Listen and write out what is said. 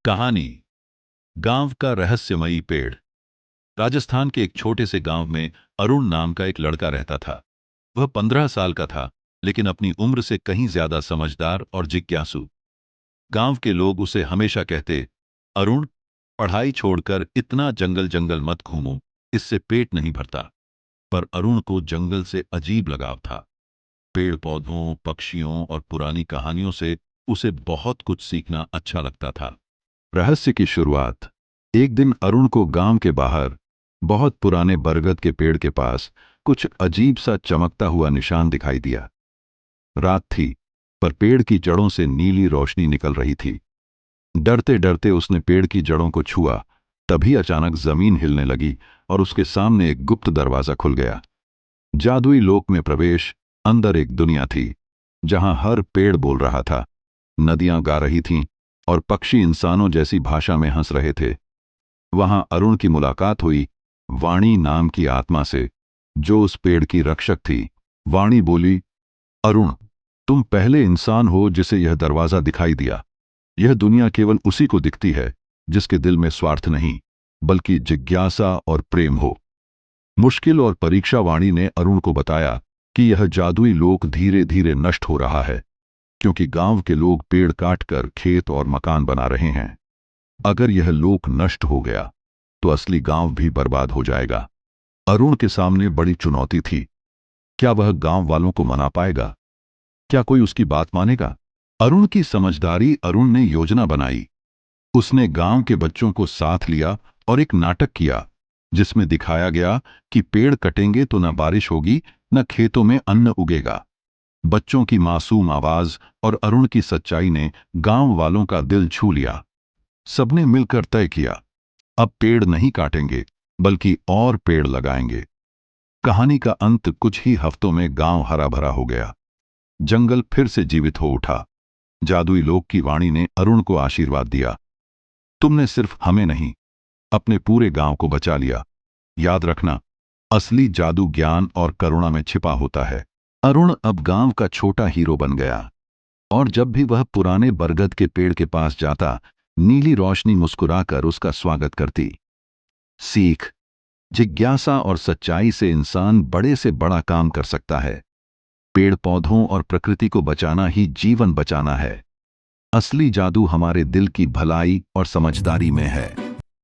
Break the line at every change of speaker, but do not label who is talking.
कहानी। गांव का रहस्यमयी पेड़। राजस्थान के एक छोटे से गांव में अरुण नाम का एक लड़का रहता था। वह 15 साल का था, लेकिन अपनी उम्र से कहीं ज्यादा समझदार और जिज्ञासु। गांव के लोग उसे हमेशा कहते, अरुण, पढ़ाई छोड़कर इतना जंगल जंगल मत घूमो, इससे पेट नहीं भरता। पर अरुण को जंगल से अजीब लगाव था। पेड़ पौधों, पक्षियों और पुरानी कहानियों से उसे बहुत कुछ सीखना अच्छा लगता था। रहस्य की शुरुआत। एक दिन अरुण को गांव के बाहर बहुत पुराने बरगद के पेड़ के पास कुछ अजीब सा चमकता हुआ निशान दिखाई दिया। रात थी, पर पेड़ की जड़ों से नीली रोशनी निकल रही थी। डरते डरते उसने पेड़ की जड़ों को छुआ। तभी अचानक जमीन हिलने लगी और उसके सामने एक गुप्त दरवाजा खुल गया। जादुई लोक में प्रवेश। अंदर एक दुनिया थी, जहां हर पेड़ बोल रहा था, नदियां गा रही थीं और पक्षी इंसानों जैसी भाषा में हंस रहे थे। वहां अरुण की मुलाकात हुई वाणी नाम की आत्मा से, जो उस पेड़ की रक्षक थी। वाणी बोली, अरुण, तुम पहले इंसान हो जिसे यह दरवाजा दिखाई दिया। यह दुनिया केवल उसी को दिखती है जिसके दिल में स्वार्थ नहीं, बल्कि जिज्ञासा और प्रेम हो। मुश्किल और परीक्षा वाणी ने अरुण को बताया कि यह जादुई लोक धीरे धीरे नष्ट हो रहा है, क्योंकि गांव के लोग पेड़ काटकर खेत और मकान बना रहे हैं। अगर यह लोक नष्ट हो गया तो असली गांव भी बर्बाद हो जाएगा। अरुण के सामने बड़ी चुनौती थी। क्या वह गांव वालों को मना पाएगा? क्या कोई उसकी बात मानेगा? अरुण की समझदारी। अरुण ने योजना बनाई। उसने गांव के बच्चों को साथ लिया और एक नाटक किया, जिसमें दिखाया गया कि पेड़ कटेंगे तो न बारिश होगी, न खेतों में अन्न उगेगा। बच्चों की मासूम आवाज और अरुण की सच्चाई ने गांव वालों का दिल छू लिया। सबने मिलकर तय किया, अब पेड़ नहीं काटेंगे, बल्कि और पेड़ लगाएंगे। कहानी का अंत। कुछ ही हफ्तों में गांव हरा भरा हो गया। जंगल फिर से जीवित हो उठा। जादुई लोक की वाणी ने अरुण को आशीर्वाद दिया, तुमने सिर्फ हमें नहीं, अपने पूरे गांव को बचा लिया। याद रखना, असली जादू ज्ञान और करुणा में छिपा होता है। अरुण अब गांव का छोटा हीरो बन गया, और जब भी वह पुराने बरगद के पेड़ के पास जाता, नीली रोशनी मुस्कुराकर उसका स्वागत करती। सीख। जिज्ञासा और सच्चाई से इंसान बड़े से बड़ा काम कर सकता है। पेड़ पौधों और प्रकृति को बचाना ही जीवन बचाना है। असली जादू हमारे दिल की भलाई और समझदारी में है।